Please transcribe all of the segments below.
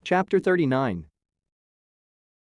Chapter 39.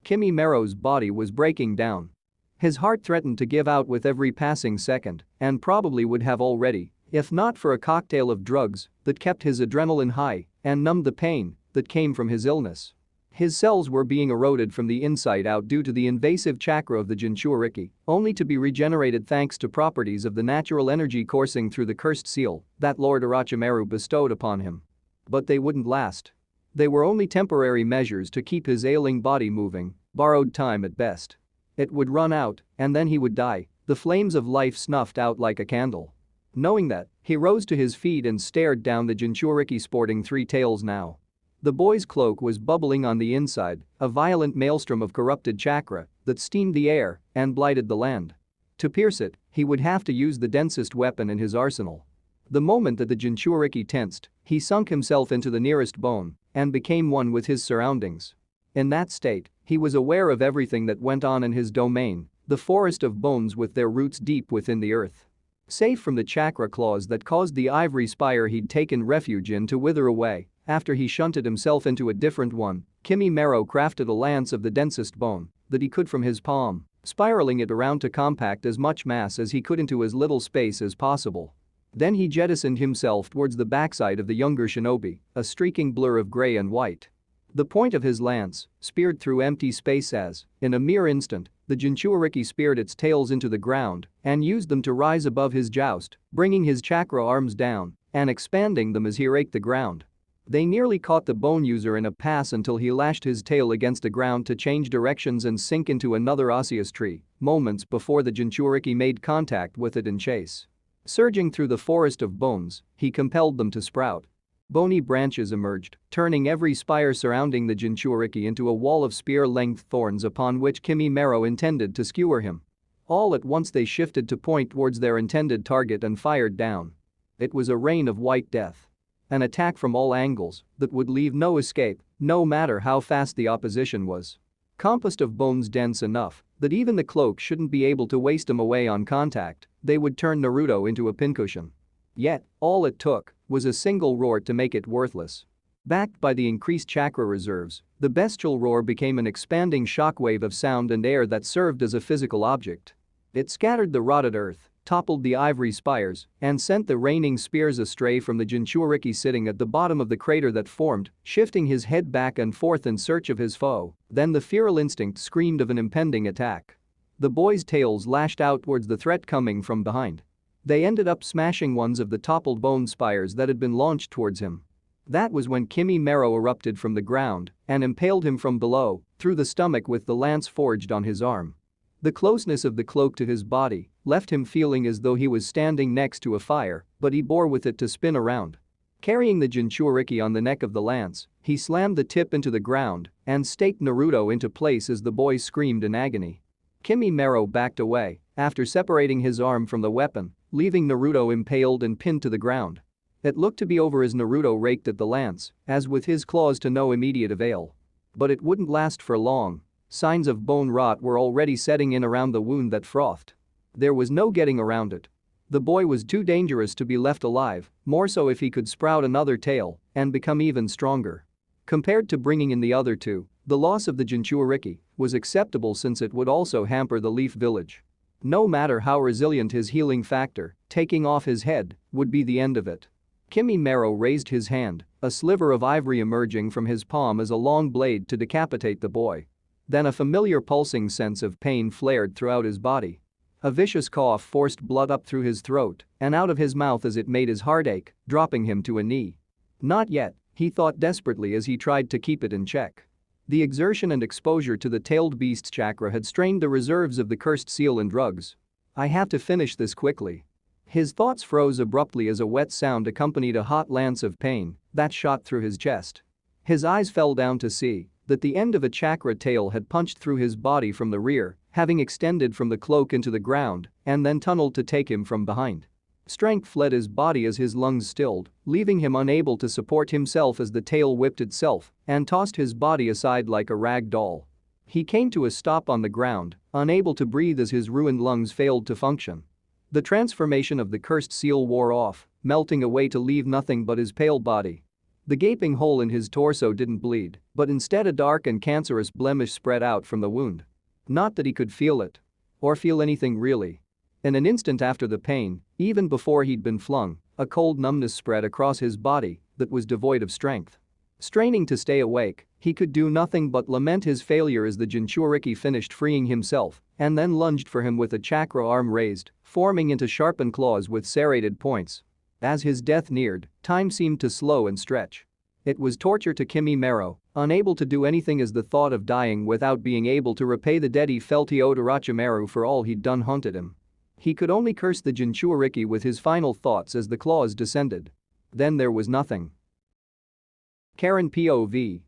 Kimmy Merrow's body was breaking down. His heart threatened to give out with every passing second, and probably would have already, if not for a cocktail of drugs that kept his adrenaline high and numbed the pain that came from his illness. His cells were being eroded from the inside out due to the invasive chakra of the Jinchuriki, only to be regenerated thanks to properties of the natural energy coursing through the cursed seal that Lord Orochimaru bestowed upon him. But they wouldn't last. They were only temporary measures to keep his ailing body moving, borrowed time at best. It would run out, and then he would die, the flames of life snuffed out like a candle. Knowing that, he rose to his feet and stared down the Jinchuriki sporting three tails now. The boy's cloak was bubbling on the inside, a violent maelstrom of corrupted chakra that steamed the air and blighted the land. To pierce it, he would have to use the densest weapon in his arsenal. The moment that the Jinchuriki tensed, he sunk himself into the nearest bone and became one with his surroundings. In that state, he was aware of everything that went on in his domain, the forest of bones with their roots deep within the earth. Safe from the chakra claws that caused the ivory spire he'd taken refuge in to wither away, after he shunted himself into a different one, Kimmy Merrow crafted a lance of the densest bone that he could from his palm, spiraling it around to compact as much mass as he could into as little space as possible. Then he jettisoned himself towards the backside of the younger shinobi, a streaking blur of gray and white. The point of his lance speared through empty space as, in a mere instant, the Jinchuriki speared its tails into the ground and used them to rise above his joust, bringing his chakra arms down and expanding them as he raked the ground. They nearly caught the bone user in a pass until he lashed his tail against the ground to change directions and sink into another osseous tree, moments before the Jinchuriki made contact with it in chase. Surging through the forest of bones, he compelled them to sprout. Bony branches emerged, turning every spire surrounding the Jinchuriki into a wall of spear-length thorns upon which Kimmy Merrow intended to skewer him. All at once they shifted to point towards their intended target and fired down. It was a rain of white death. An attack from all angles that would leave no escape, no matter how fast the opposition was. Composed of bones dense enough that even the cloak shouldn't be able to waste them away on contact, they would turn Naruto into a pincushion. Yet, all it took was a single roar to make it worthless. Backed by the increased chakra reserves, the bestial roar became an expanding shockwave of sound and air that served as a physical object. It scattered the rotted earth, toppled the ivory spires, and sent the raining spears astray from the Jinchuriki sitting at the bottom of the crater that formed, shifting his head back and forth in search of his foe. Then the feral instinct screamed of an impending attack. The boy's tails lashed out towards the threat coming from behind. They ended up smashing ones of the toppled bone spires that had been launched towards him. That was when Kimmy Merrow erupted from the ground and impaled him from below, through the stomach with the lance forged on his arm. The closeness of the cloak to his body left him feeling as though he was standing next to a fire, but he bore with it to spin around. Carrying the Jinchuriki on the neck of the lance, he slammed the tip into the ground and staked Naruto into place as the boy screamed in agony. Kimmy Merrow backed away after separating his arm from the weapon, leaving Naruto impaled and pinned to the ground. It looked to be over as Naruto raked at the lance, as with his claws to no immediate avail. But it wouldn't last for long. Signs of bone rot were already setting in around the wound that frothed. There was no getting around it. The boy was too dangerous to be left alive, more so if he could sprout another tail and become even stronger. Compared to bringing in the other two, the loss of the Jinchuriki was acceptable since it would also hamper the Leaf Village. No matter how resilient his healing factor, taking off his head would be the end of it. Kimmy Merrow raised his hand, a sliver of ivory emerging from his palm as a long blade to decapitate the boy. Then a familiar pulsing sense of pain flared throughout his body. A vicious cough forced blood up through his throat and out of his mouth as it made his heart ache, dropping him to a knee. Not yet, he thought desperately as he tried to keep it in check. The exertion and exposure to the tailed beast's chakra had strained the reserves of the cursed seal and drugs. I have to finish this quickly. His thoughts froze abruptly as a wet sound accompanied a hot lance of pain that shot through his chest. His eyes fell down to see that the end of a chakra tail had punched through his body from the rear, having extended from the cloak into the ground and then tunneled to take him from behind. Strength fled his body as his lungs stilled, leaving him unable to support himself as the tail whipped itself and tossed his body aside like a rag doll. He came to a stop on the ground, unable to breathe as his ruined lungs failed to function. The transformation of the cursed seal wore off, melting away to leave nothing but his pale body. The gaping hole in his torso didn't bleed, but instead a dark and cancerous blemish spread out from the wound. Not that he could feel it. Or feel anything really. In an instant after the pain, even before he'd been flung, a cold numbness spread across his body that was devoid of strength. Straining to stay awake, he could do nothing but lament his failure as the Jinchuriki finished freeing himself and then lunged for him with a chakra arm raised, forming into sharpened claws with serrated points. As his death neared, time seemed to slow and stretch. It was torture to Kimi Mero, unable to do anything as the thought of dying without being able to repay the debt he felt he owed Orochimaru for all he'd done haunted him. He could only curse the Jinchuriki with his final thoughts as the claws descended. Then there was nothing. Karen POV.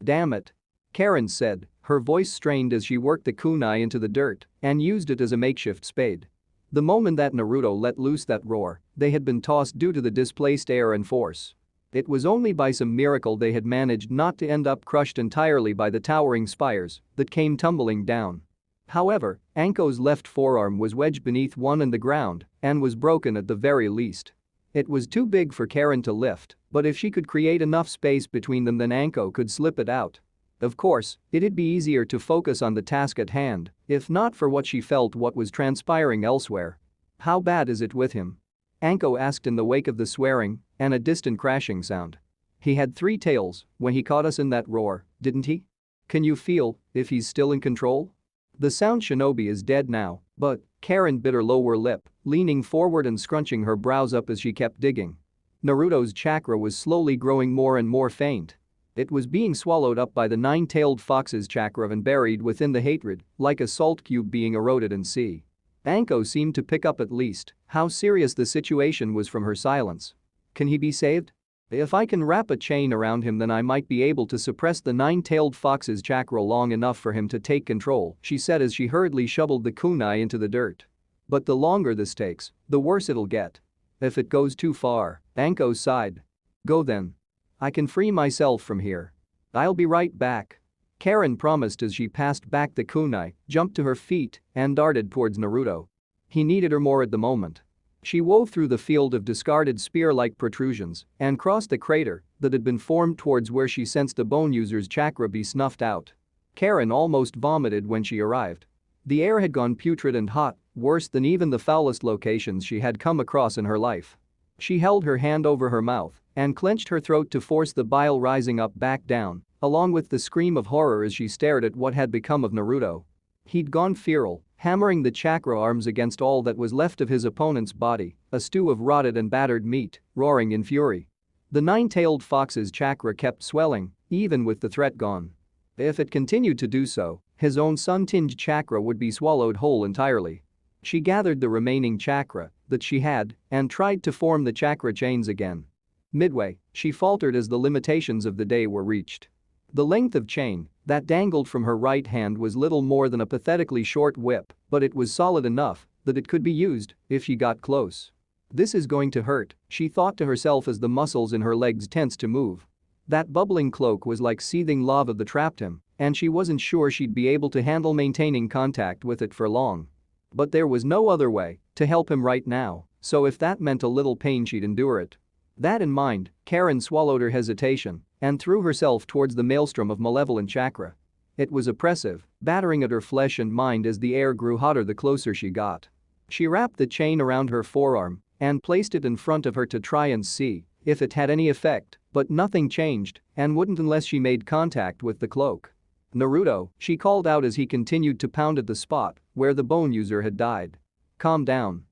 Damn it. Karen said, her voice strained as she worked the kunai into the dirt and used it as a makeshift spade. The moment that Naruto let loose that roar, they had been tossed due to the displaced air and force. It was only by some miracle they had managed not to end up crushed entirely by the towering spires that came tumbling down. However, Anko's left forearm was wedged beneath one in the ground and was broken at the very least. It was too big for Karen to lift, but if she could create enough space between them then Anko could slip it out. Of course, it'd be easier to focus on the task at hand, if not for what she felt what was transpiring elsewhere. How bad is it with him? Anko asked in the wake of the swearing and a distant crashing sound. He had 3 tails when he caught us in that roar, didn't he? Can you feel if he's still in control? The sound shinobi is dead now, but Karen bit her lower lip, leaning forward and scrunching her brows up as she kept digging. Naruto's chakra was slowly growing more and more faint. It was being swallowed up by the 9-tailed fox's chakra and buried within the hatred, like a salt cube being eroded in sea. Anko seemed to pick up at least how serious the situation was from her silence. Can he be saved? If I can wrap a chain around him then I might be able to suppress the 9-tailed fox's chakra long enough for him to take control, she said as she hurriedly shoveled the kunai into the dirt. But the longer this takes, the worse it'll get. If it goes too far, Anko sighed. Go then. I can free myself from here. I'll be right back. Karen promised as she passed back the kunai, jumped to her feet, and darted towards Naruto. He needed her more at the moment. She wove through the field of discarded spear-like protrusions and crossed the crater that had been formed towards where she sensed the bone user's chakra be snuffed out. Karen almost vomited when she arrived. The air had gone putrid and hot, worse than even the foulest locations she had come across in her life. She held her hand over her mouth and clenched her throat to force the bile rising up back down, along with the scream of horror as she stared at what had become of Naruto. He'd gone feral, hammering the chakra arms against all that was left of his opponent's body, a stew of rotted and battered meat, roaring in fury. The 9-tailed fox's chakra kept swelling, even with the threat gone. If it continued to do so, his own sun-tinged chakra would be swallowed whole entirely. She gathered the remaining chakra that she had and tried to form the chakra chains again. Midway, she faltered as the limitations of the day were reached. The length of chain that dangled from her right hand was little more than a pathetically short whip, but it was solid enough that it could be used if she got close. This is going to hurt, she thought to herself as the muscles in her legs tensed to move. That bubbling cloak was like seething lava that trapped him, and she wasn't sure she'd be able to handle maintaining contact with it for long. But there was no other way to help him right now, so if that meant a little pain she'd endure it. That in mind, Karen swallowed her hesitation and threw herself towards the maelstrom of malevolent chakra. It was oppressive, battering at her flesh and mind as the air grew hotter the closer she got. She wrapped the chain around her forearm and placed it in front of her to try and see if it had any effect, but nothing changed and wouldn't unless she made contact with the cloak. Naruto, she called out as he continued to pound at the spot where the bone user had died. Calm down.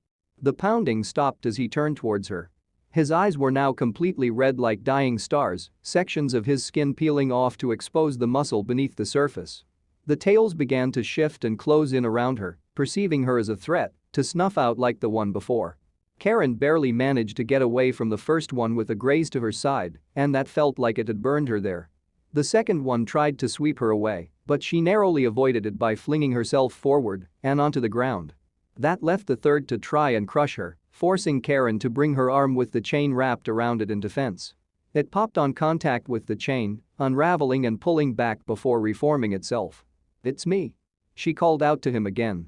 The pounding stopped as he turned towards her. His eyes were now completely red like dying stars, sections of his skin peeling off to expose the muscle beneath the surface. The tails began to shift and close in around her, perceiving her as a threat to snuff out like the one before. Karen barely managed to get away from the first one with a graze to her side, and that felt like it had burned her there. The second one tried to sweep her away, but she narrowly avoided it by flinging herself forward and onto the ground. That left the third to try and crush her, forcing Karen to bring her arm with the chain wrapped around it in defense. It popped on contact with the chain, unraveling and pulling back before reforming itself. It's me. She called out to him again.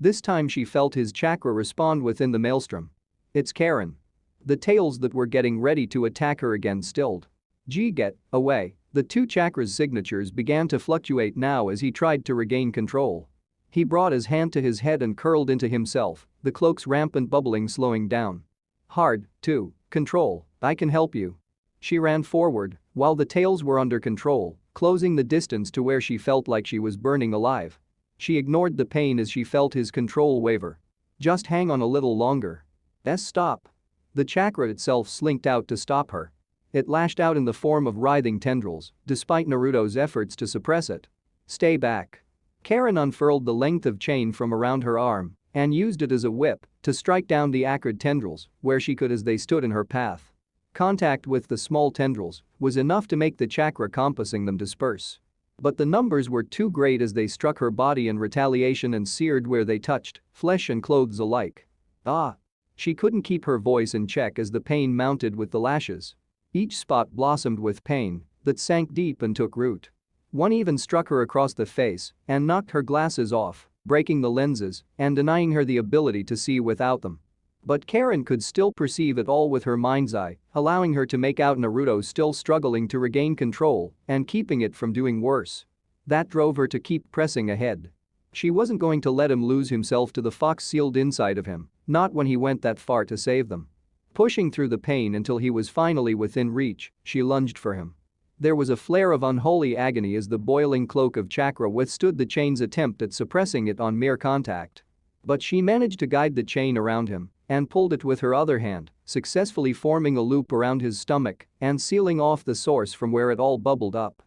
This time she felt his chakra respond within the maelstrom. It's Karen. The tails that were getting ready to attack her again stilled. Get away. The two chakras' signatures began to fluctuate now as he tried to regain control. He brought his hand to his head and curled into himself, the cloak's rampant bubbling slowing down. Hard to control. I can help you. She ran forward while the tails were under control, closing the distance to where she felt like she was burning alive. She ignored the pain as she felt his control waver. Just hang on a little longer. Stop. The chakra itself slinked out to stop her. It lashed out in the form of writhing tendrils, despite Naruto's efforts to suppress it. Stay back. Karen unfurled the length of chain from around her arm and used it as a whip to strike down the acrid tendrils where she could as they stood in her path. Contact with the small tendrils was enough to make the chakra compassing them disperse. But the numbers were too great as they struck her body in retaliation and seared where they touched, flesh and clothes alike. Ah! She couldn't keep her voice in check as the pain mounted with the lashes. Each spot blossomed with pain that sank deep and took root. One even struck her across the face and knocked her glasses off, breaking the lenses and denying her the ability to see without them. But Karen could still perceive it all with her mind's eye, allowing her to make out Naruto still struggling to regain control and keeping it from doing worse. That drove her to keep pressing ahead. She wasn't going to let him lose himself to the fox sealed inside of him, not when he went that far to save them. Pushing through the pain until he was finally within reach, she lunged for him. There was a flare of unholy agony as the boiling cloak of chakra withstood the chain's attempt at suppressing it on mere contact. But she managed to guide the chain around him and pulled it with her other hand, successfully forming a loop around his stomach and sealing off the source from where it all bubbled up.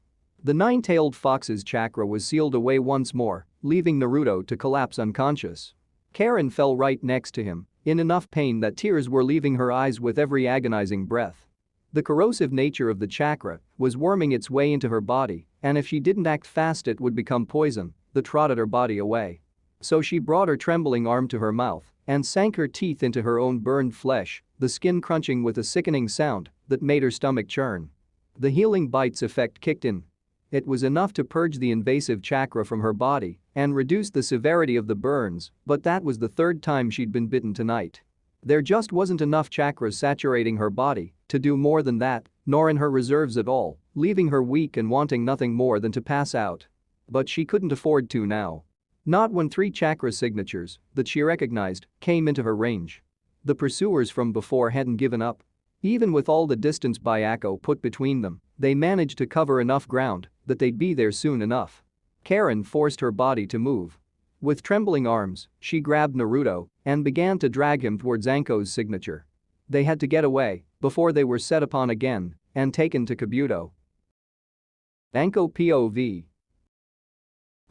The nine-tailed fox's chakra was sealed away once more, leaving Naruto to collapse unconscious. Karen fell right next to him, in enough pain that tears were leaving her eyes with every agonizing breath. The corrosive nature of the chakra was worming its way into her body, and if she didn't act fast it would become poison that trotted her body away. So she brought her trembling arm to her mouth and sank her teeth into her own burned flesh, the skin crunching with a sickening sound that made her stomach churn. The healing bites effect kicked in. It was enough to purge the invasive chakra from her body and reduce the severity of the burns, but that was the third time she'd been bitten tonight. There just wasn't enough chakra saturating her body to do more than that, nor in her reserves at all, leaving her weak and wanting nothing more than to pass out. But she couldn't afford to now. Not when three chakra signatures that she recognized came into her range. The pursuers from before hadn't given up. Even with all the distance Byako put between them, they managed to cover enough ground that they'd be there soon enough. Karen forced her body to move. With trembling arms, she grabbed Naruto and began to drag him towards Anko's signature. They had to get away before they were set upon again and taken to Kabuto. Anko POV.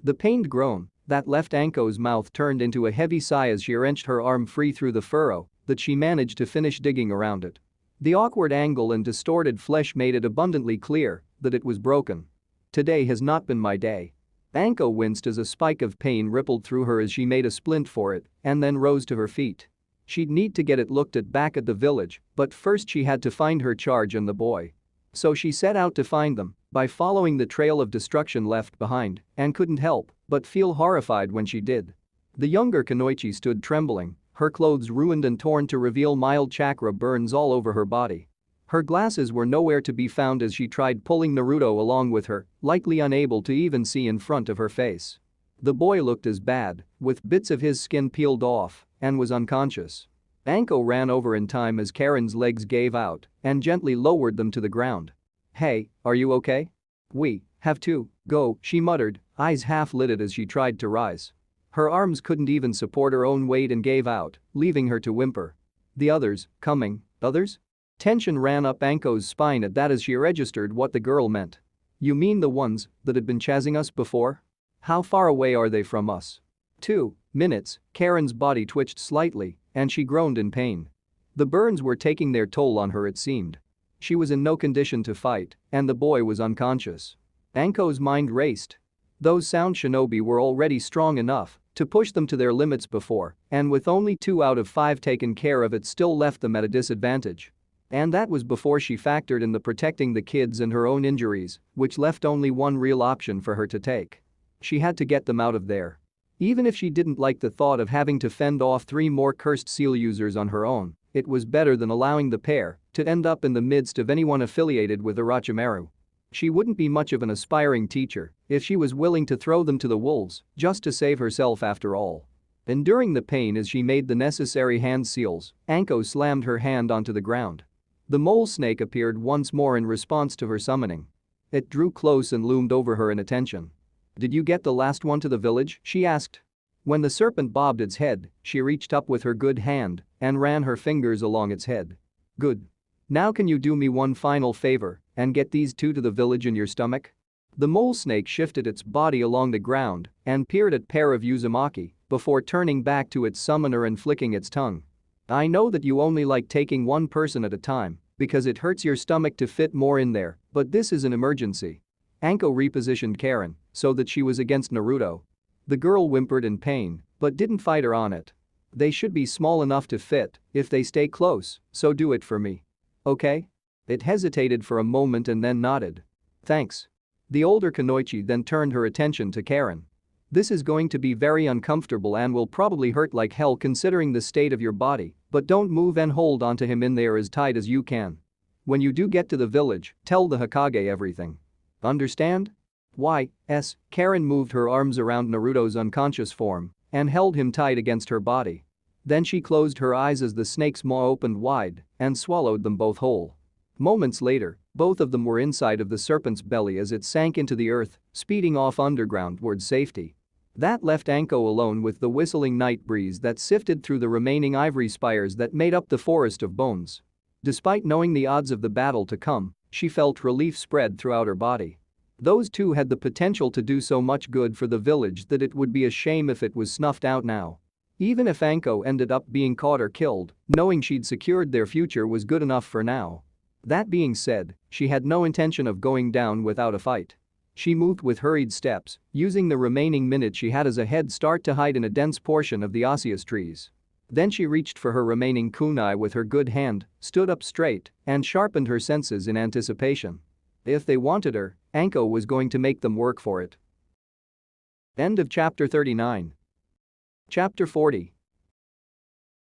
The pained groan that left Anko's mouth turned into a heavy sigh as she wrenched her arm free through the furrow that she managed to finish digging around it. The awkward angle and distorted flesh made it abundantly clear that it was broken. Today has not been my day. Anko winced as a spike of pain rippled through her as she made a splint for it and then rose to her feet. She'd need to get it looked at back at the village, but first she had to find her charge and the boy. So she set out to find them by following the trail of destruction left behind and couldn't help but feel horrified when she did. The younger Kunoichi stood trembling, her clothes ruined and torn to reveal mild chakra burns all over her body. Her glasses were nowhere to be found as she tried pulling Naruto along with her, likely unable to even see in front of her face. The boy looked as bad, with bits of his skin peeled off, and was unconscious. Anko ran over in time as Karen's legs gave out and gently lowered them to the ground. "Hey, are you okay? We have to go," she muttered, eyes half-lidded as she tried to rise. Her arms couldn't even support her own weight and gave out, leaving her to whimper. "The others, coming, others?" Tension ran up Anko's spine at that as she registered what the girl meant. "You mean the ones that had been chasing us before? How far away are they from us?" 2 minutes, Karen's body twitched slightly and she groaned in pain. The burns were taking their toll on her it seemed. She was in no condition to fight and the boy was unconscious. Anko's mind raced. Those sound shinobi were already strong enough to push them to their limits before, and with only 2 out of 5 taken care of it still left them at a disadvantage. And that was before she factored in the protecting the kids and her own injuries, which left only one real option for her to take. She had to get them out of there. Even if she didn't like the thought of having to fend off 3 more cursed seal users on her own, It was better than allowing the pair to end up in the midst of anyone affiliated with Orochimaru. She wouldn't be much of an aspiring teacher if she was willing to throw them to the wolves just to save herself after all. Enduring the pain as she made the necessary hand seals, Anko slammed her hand onto the ground. The mole snake appeared once more in response to her summoning. It drew close and loomed over her in attention. "Did you get the last one to the village?" she asked. When the serpent bobbed its head, she reached up with her good hand and ran her fingers along its head. "Good. Now can you do me one final favor and get these two to the village in your stomach?" The mole snake shifted its body along the ground and peered at pair of Uzumaki before turning back to its summoner and flicking its tongue. "I know that you only like taking one person at a time because it hurts your stomach to fit more in there, but this is an emergency." Anko repositioned Karen so that she was against Naruto. The girl whimpered in pain but didn't fight her on it. "They should be small enough to fit if they stay close, so do it for me. Okay?" It hesitated for a moment and then nodded. "Thanks." The older Kunoichi then turned her attention to Karen. "This is going to be very uncomfortable and will probably hurt like hell considering the state of your body, but don't move and hold onto him in there as tight as you can. When you do get to the village, tell the Hokage everything. Understand?" "Yes." Karen moved her arms around Naruto's unconscious form and held him tight against her body. Then she closed her eyes as the snake's maw opened wide and swallowed them both whole. Moments later, both of them were inside of the serpent's belly as it sank into the earth, speeding off underground towards safety. That left Anko alone with the whistling night breeze that sifted through the remaining ivory spires that made up the forest of bones. Despite knowing the odds of the battle to come, she felt relief spread throughout her body. Those two had the potential to do so much good for the village that it would be a shame if it was snuffed out now. Even if Anko ended up being caught or killed, knowing she'd secured their future was good enough for now. That being said, she had no intention of going down without a fight. She moved with hurried steps, using the remaining minute she had as a head start to hide in a dense portion of the osseous trees. Then she reached for her remaining kunai with her good hand, stood up straight, and sharpened her senses in anticipation. If they wanted her, Anko was going to make them work for it. End of chapter 39. Chapter 40.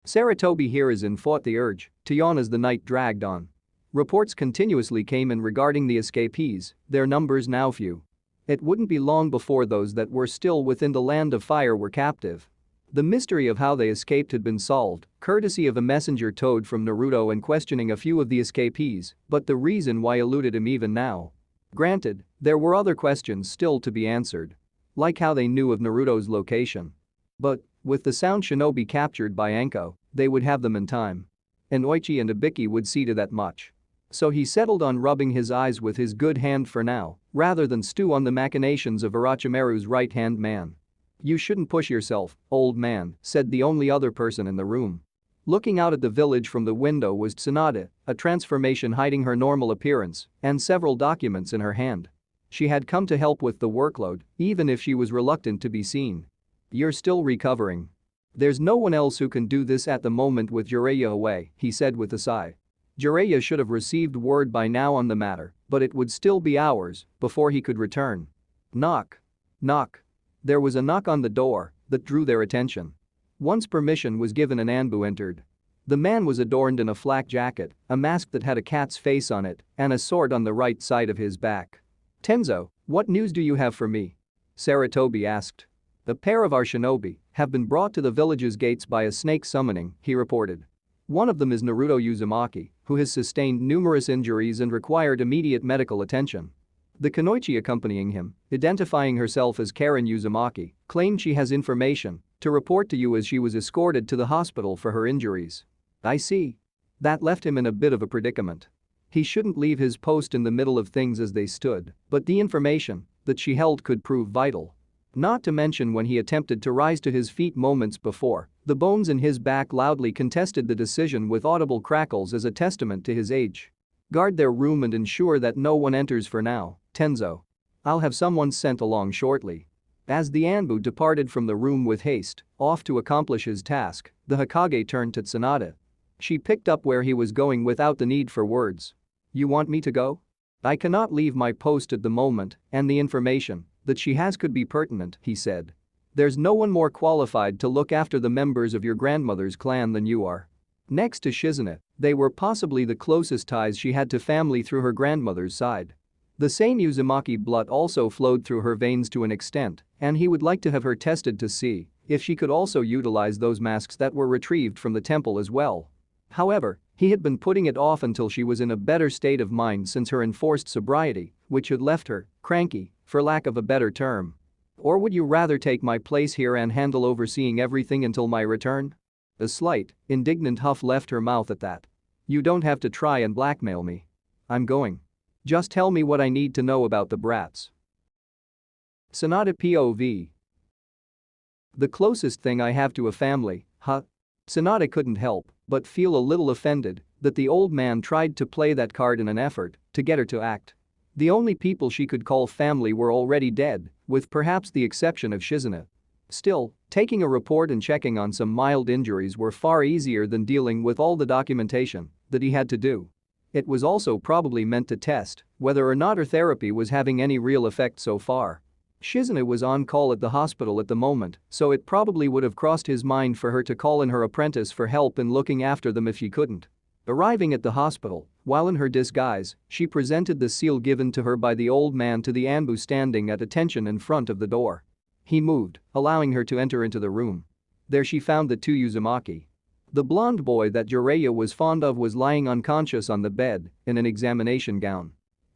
Saratobi Hiruzen fought the urge to yawn as the night dragged on. Reports continuously came in regarding the escapees, their numbers now few. It wouldn't be long before those that were still within the land of fire were captive. The mystery of how they escaped had been solved, courtesy of a messenger toad from Naruto and questioning a few of the escapees, but the reason why eluded him even now. Granted, there were other questions still to be answered. Like how they knew of Naruto's location. But, with the sound shinobi captured by Anko, they would have them in time. Inoichi and Ibiki would see to that much. So he settled on rubbing his eyes with his good hand for now, rather than stew on the machinations of Orochimaru's right-hand man. "You shouldn't push yourself, old man," said the only other person in the room. Looking out at the village from the window was Tsunade, a transformation hiding her normal appearance, and several documents in her hand. She had come to help with the workload, even if she was reluctant to be seen. "You're still recovering. There's no one else who can do this at the moment with Jiraiya away," he said with a sigh. Jiraiya should have received word by now on the matter, but it would still be hours before he could return. Knock. Knock. There was a knock on the door that drew their attention. Once permission was given and Anbu entered. The man was adorned in a flak jacket, a mask that had a cat's face on it, and a sword on the right side of his back. "Tenzo, what news do you have for me?" Saratobi asked. "A pair of our shinobi have been brought to the village's gates by a snake summoning," he reported. "One of them is Naruto Uzumaki, who has sustained numerous injuries and required immediate medical attention. The Kunoichi accompanying him, identifying herself as Karen Uzumaki, claimed she has information to report to you as she was escorted to the hospital for her injuries." "I see." That left him in a bit of a predicament. He shouldn't leave his post in the middle of things as they stood, but the information that she held could prove vital. Not to mention when he attempted to rise to his feet moments before, the bones in his back loudly contested the decision with audible crackles as a testament to his age. "Guard their room and ensure that no one enters for now, Tenzo. I'll have someone sent along shortly." As the Anbu departed from the room with haste, off to accomplish his task, the Hokage turned to Tsunade. She picked up where he was going without the need for words. "You want me to go?" "I cannot leave my post at the moment, and the information that she has could be pertinent," he said. "There's no one more qualified to look after the members of your grandmother's clan than you are." Next to Shizune, they were possibly the closest ties she had to family through her grandmother's side. The same Uzumaki blood also flowed through her veins to an extent, and he would like to have her tested to see if she could also utilize those masks that were retrieved from the temple as well. However, he had been putting it off until she was in a better state of mind since her enforced sobriety, which had left her cranky, for lack of a better term. Or would you rather take my place here and handle overseeing everything until my return? A slight, indignant huff left her mouth at that. You don't have to try and blackmail me. I'm going. Just tell me what I need to know about the brats. Sanada POV. The closest thing I have to a family, huh? Sanada couldn't help but feel a little offended that the old man tried to play that card in an effort to get her to act. The only people she could call family were already dead, with perhaps the exception of Shizune. Still, taking a report and checking on some mild injuries were far easier than dealing with all the documentation that he had to do. It was also probably meant to test whether or not her therapy was having any real effect so far. Shizune was on call at the hospital at the moment, so it probably would have crossed his mind for her to call in her apprentice for help in looking after them if she couldn't. Arriving at the hospital, while in her disguise, she presented the seal given to her by the old man to the Anbu standing at attention in front of the door. He moved, allowing her to enter into the room. There she found the two Uzumaki. The blonde boy that Jiraiya was fond of was lying unconscious on the bed in an examination gown.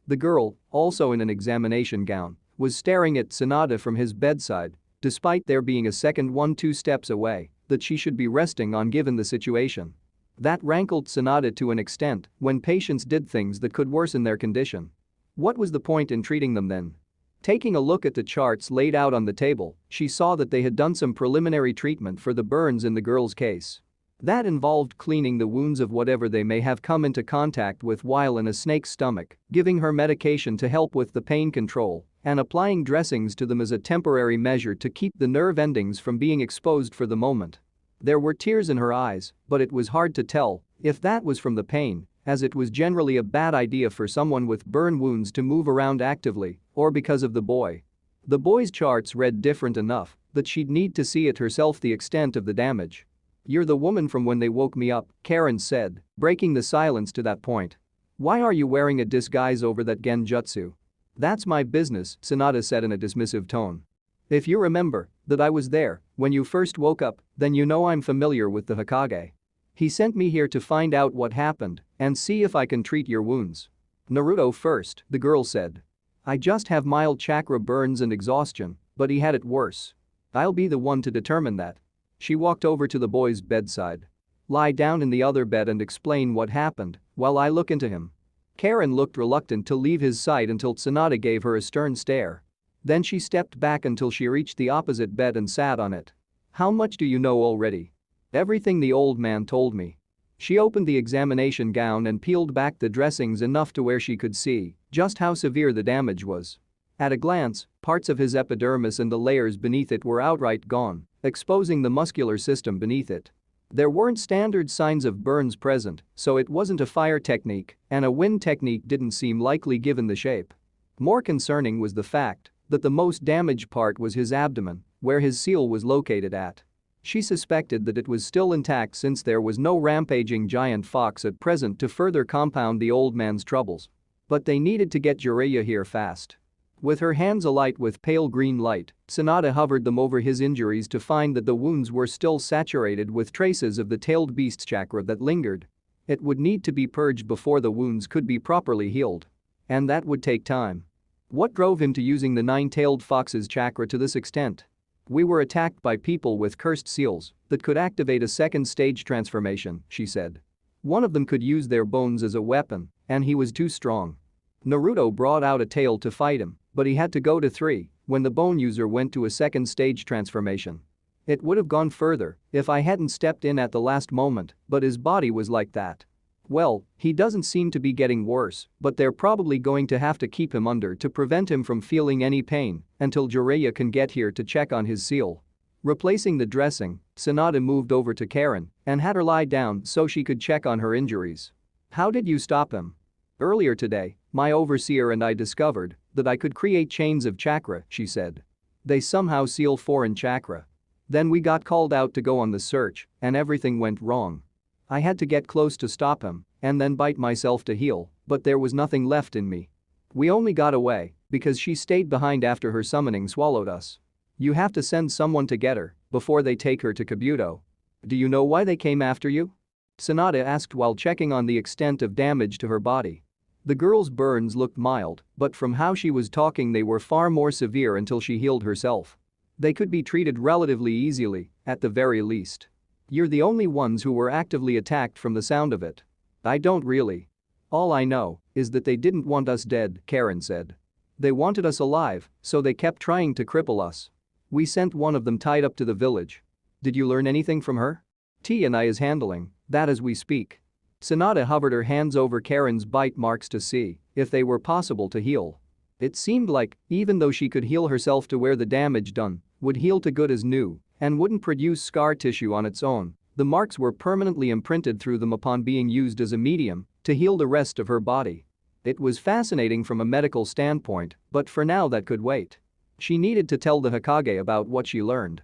The girl, also in an examination gown, was staring at Sanada from his bedside, despite there being a second one 2 steps away that she should be resting on given the situation. That rankled Sanada to an extent when patients did things that could worsen their condition. What was the point in treating them then? Taking a look at the charts laid out on the table, she saw that they had done some preliminary treatment for the burns in the girl's case. That involved cleaning the wounds of whatever they may have come into contact with while in a snake's stomach, giving her medication to help with the pain control, and applying dressings to them as a temporary measure to keep the nerve endings from being exposed for the moment. There were tears in her eyes, but it was hard to tell if that was from the pain, as it was generally a bad idea for someone with burn wounds to move around actively, or because of the boy. The boy's charts read different enough that she'd need to see it herself the extent of the damage. You're the woman from when they woke me up, Karen said, breaking the silence to that point. Why are you wearing a disguise over that genjutsu? That's my business, Sanada said in a dismissive tone. If you remember that I was there when you first woke up, then you know I'm familiar with the Hokage. He sent me here to find out what happened and see if I can treat your wounds. Naruto first, the girl said. I just have mild chakra burns and exhaustion, but he had it worse. I'll be the one to determine that. She walked over to the boy's bedside. Lie down in the other bed and explain what happened while I look into him. Karen looked reluctant to leave his side until Sanada gave her a stern stare. Then she stepped back until she reached the opposite bed and sat on it. How much do you know already? Everything the old man told me. She opened the examination gown and peeled back the dressings enough to where she could see just how severe the damage was. At a glance, parts of his epidermis and the layers beneath it were outright gone, exposing the muscular system beneath it. There weren't standard signs of burns present, so it wasn't a fire technique, and a wind technique didn't seem likely given the shape. More concerning was the fact that the most damaged part was his abdomen, where his seal was located at. She suspected that it was still intact since there was no rampaging giant fox at present to further compound the old man's troubles. But they needed to get Jiraiya here fast. With her hands alight with pale green light, Sanada hovered them over his injuries to find that the wounds were still saturated with traces of the tailed beast's chakra that lingered. It would need to be purged before the wounds could be properly healed. And that would take time. What drove him to using the nine-tailed fox's chakra to this extent? We were attacked by people with cursed seals that could activate a second-stage transformation, she said. One of them could use their bones as a weapon, and he was too strong. Naruto brought out a tail to fight him, but he had to go to 3 when the bone user went to a second-stage transformation. It would have gone further if I hadn't stepped in at the last moment, but his body was like that. Well, he doesn't seem to be getting worse, but they're probably going to have to keep him under to prevent him from feeling any pain until Jiraiya can get here to check on his seal. Replacing the dressing, Sanada moved over to Karen and had her lie down so she could check on her injuries. How did you stop him? Earlier today, my overseer and I discovered that I could create chains of chakra, she said. They somehow seal foreign chakra. Then we got called out to go on the search and everything went wrong. I had to get close to stop him and then bite myself to heal, but there was nothing left in me. We only got away because she stayed behind after her summoning swallowed us. You have to send someone to get her before they take her to Kabuto. Do you know why they came after you? Sanada asked while checking on the extent of damage to her body. The girl's burns looked mild, but from how she was talking they were far more severe until she healed herself. They could be treated relatively easily, at the very least. You're the only ones who were actively attacked from the sound of it. I don't really. All I know is that they didn't want us dead, Karen said. They wanted us alive, so they kept trying to cripple us. We sent one of them tied up to the village. Did you learn anything from her? T&I is handling that as we speak. Sanada hovered her hands over Karen's bite marks to see if they were possible to heal. It seemed like, even though she could heal herself to where the damage done would heal to good as new and wouldn't produce scar tissue on its own, the marks were permanently imprinted through them upon being used as a medium to heal the rest of her body. It was fascinating from a medical standpoint, but for now that could wait. She needed to tell the Hokage about what she learned.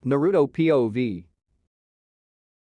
Naruto POV.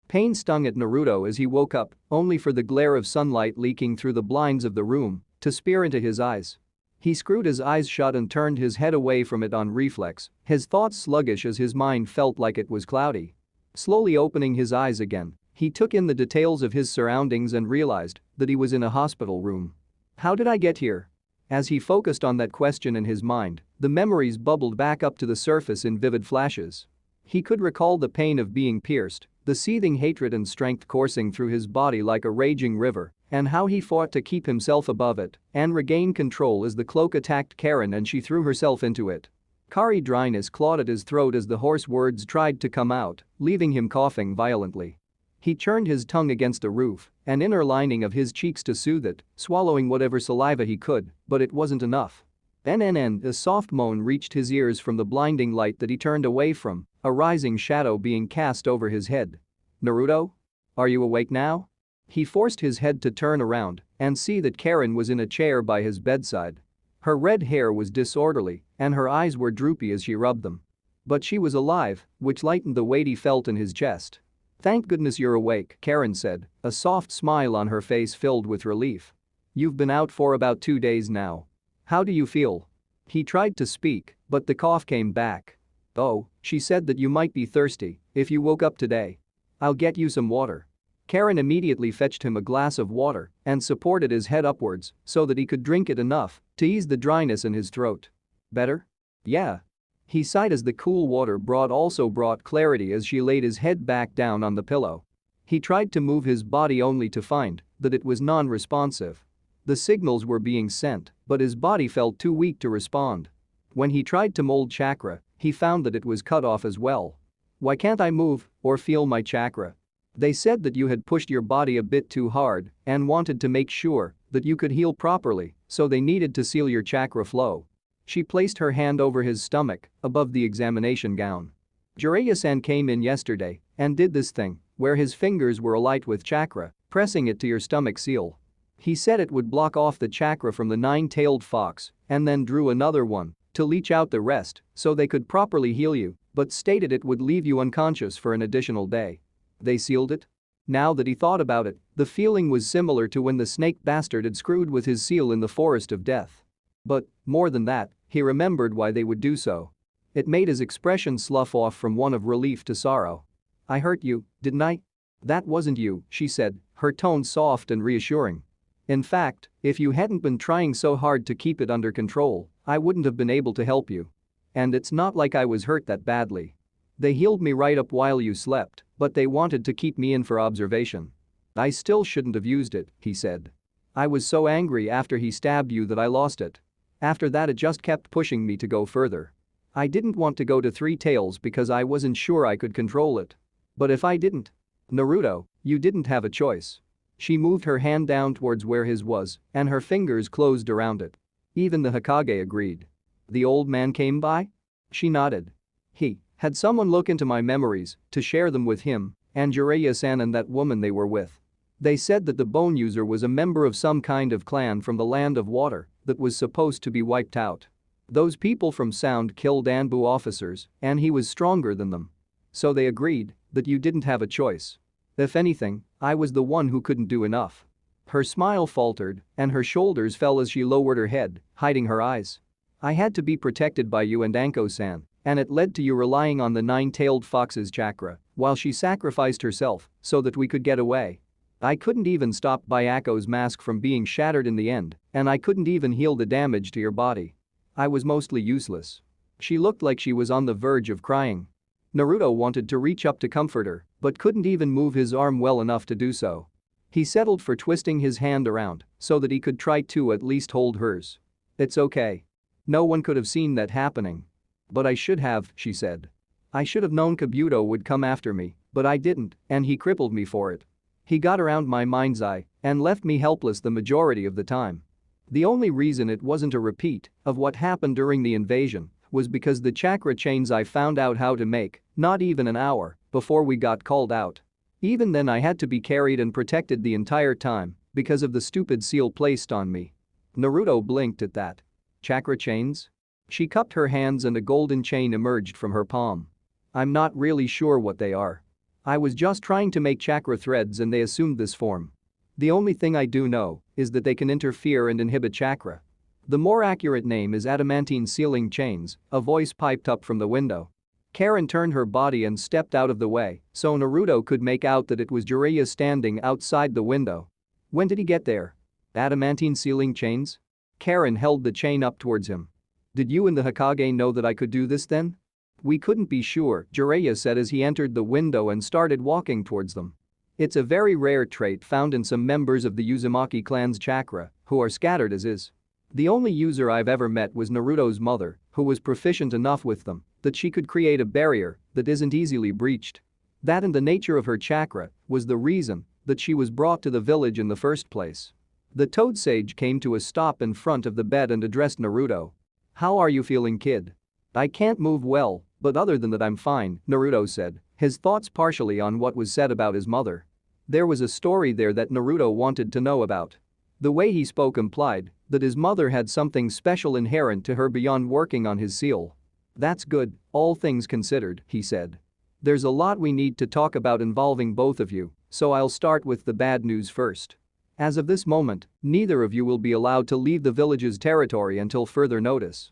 Pain stung at Naruto as he woke up, only for the glare of sunlight leaking through the blinds of the room to spear into his eyes. He screwed his eyes shut and turned his head away from it on reflex, his thoughts sluggish as his mind felt like it was cloudy. Slowly opening his eyes again, he took in the details of his surroundings and realized that he was in a hospital room. How did I get here? As he focused on that question in his mind, the memories bubbled back up to the surface in vivid flashes. He could recall the pain of being pierced, the seething hatred and strength coursing through his body like a raging river, and how he fought to keep himself above it and regain control as the cloak attacked Karen and she threw herself into it. Kari dryness clawed at his throat as the hoarse words tried to come out, leaving him coughing violently. He churned his tongue against the roof, an inner lining of his cheeks to soothe it, swallowing whatever saliva he could, but it wasn't enough. A soft moan reached his ears from the blinding light that he turned away from, a rising shadow being cast over his head. Naruto? Are you awake now? He forced his head to turn around and see that Karen was in a chair by his bedside. Her red hair was disorderly and her eyes were droopy as she rubbed them. But she was alive, which lightened the weight he felt in his chest. Thank goodness you're awake, Karen said, a soft smile on her face filled with relief. You've been out for about 2 days now. How do you feel? He tried to speak, but the cough came back. Oh, she said that you might be thirsty if you woke up today. I'll get you some water. Karen immediately fetched him a glass of water and supported his head upwards so that he could drink it enough to ease the dryness in his throat. Better? Yeah. He sighed as the cool water brought clarity as she laid his head back down on the pillow. He tried to move his body only to find that it was non-responsive. The signals were being sent, but his body felt too weak to respond. When he tried to mold chakra, he found that it was cut off as well. Why can't I move or feel my chakra? They said that you had pushed your body a bit too hard and wanted to make sure that you could heal properly, so they needed to seal your chakra flow. She placed her hand over his stomach, above the examination gown. Jiraiya-san came in yesterday and did this thing, where his fingers were alight with chakra, pressing it to your stomach seal. He said it would block off the chakra from the 9-tailed fox and then drew another one to leach out the rest so they could properly heal you, but stated it would leave you unconscious for an additional day. They sealed it? Now that he thought about it, the feeling was similar to when the snake bastard had screwed with his seal in the forest of death. But, more than that, he remembered why they would do so. It made his expression slough off from one of relief to sorrow. I hurt you, didn't I? That wasn't you, she said, her tone soft and reassuring. In fact, if you hadn't been trying so hard to keep it under control, I wouldn't have been able to help you. And it's not like I was hurt that badly. They healed me right up while you slept, but they wanted to keep me in for observation. I still shouldn't have used it, he said. I was so angry after he stabbed you that I lost it. After that it just kept pushing me to go further. I didn't want to go to 3 Tails because I wasn't sure I could control it. But if I didn't? Naruto, you didn't have a choice. She moved her hand down towards where his was, and her fingers closed around it. Even the Hokage agreed. The old man came by? She nodded. He had someone look into my memories to share them with him and Jiraiya-san and that woman they were with. They said that the bone user was a member of some kind of clan from the land of water that was supposed to be wiped out. Those people from Sound killed Anbu officers and he was stronger than them. So they agreed that you didn't have a choice. If anything, I was the one who couldn't do enough. Her smile faltered, and her shoulders fell as she lowered her head, hiding her eyes. I had to be protected by you and Anko-san, and it led to you relying on the nine-tailed fox's chakra while she sacrificed herself so that we could get away. I couldn't even stop Byaku's mask from being shattered in the end, and I couldn't even heal the damage to your body. I was mostly useless. She looked like she was on the verge of crying. Naruto wanted to reach up to comfort her, but couldn't even move his arm well enough to do so. He settled for twisting his hand around so that he could try to at least hold hers. It's okay. No one could have seen that happening. But I should have, she said. I should have known Kabuto would come after me, but I didn't, and he crippled me for it. He got around my mind's eye and left me helpless the majority of the time. The only reason it wasn't a repeat of what happened during the invasion was because the chakra chains I found out how to make not even an hour before we got called out. Even then I had to be carried and protected the entire time because of the stupid seal placed on me. Naruto blinked at that. Chakra chains? She cupped her hands and a golden chain emerged from her palm. I'm not really sure what they are. I was just trying to make chakra threads and they assumed this form. The only thing I do know is that they can interfere and inhibit chakra. The more accurate name is adamantine sealing chains, a voice piped up from the window. Karen turned her body and stepped out of the way so Naruto could make out that it was Jiraiya standing outside the window. When did he get there? Adamantine sealing chains? Karen held the chain up towards him. Did you and the Hokage know that I could do this then? We couldn't be sure, Jiraiya said as he entered the window and started walking towards them. It's a very rare trait found in some members of the Uzumaki clan's chakra, who are scattered as is. The only user I've ever met was Naruto's mother, who was proficient enough with them that she could create a barrier that isn't easily breached. That and the nature of her chakra was the reason that she was brought to the village in the first place. The Toad Sage came to a stop in front of the bed and addressed Naruto. How are you feeling, kid? I can't move well, but other than that I'm fine, Naruto said, his thoughts partially on what was said about his mother. There was a story there that Naruto wanted to know about. The way he spoke implied that his mother had something special inherent to her beyond working on his seal. That's good, all things considered, he said. There's a lot we need to talk about involving both of you, so I'll start with the bad news first. As of this moment, neither of you will be allowed to leave the village's territory until further notice.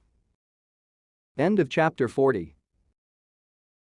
End of chapter 40.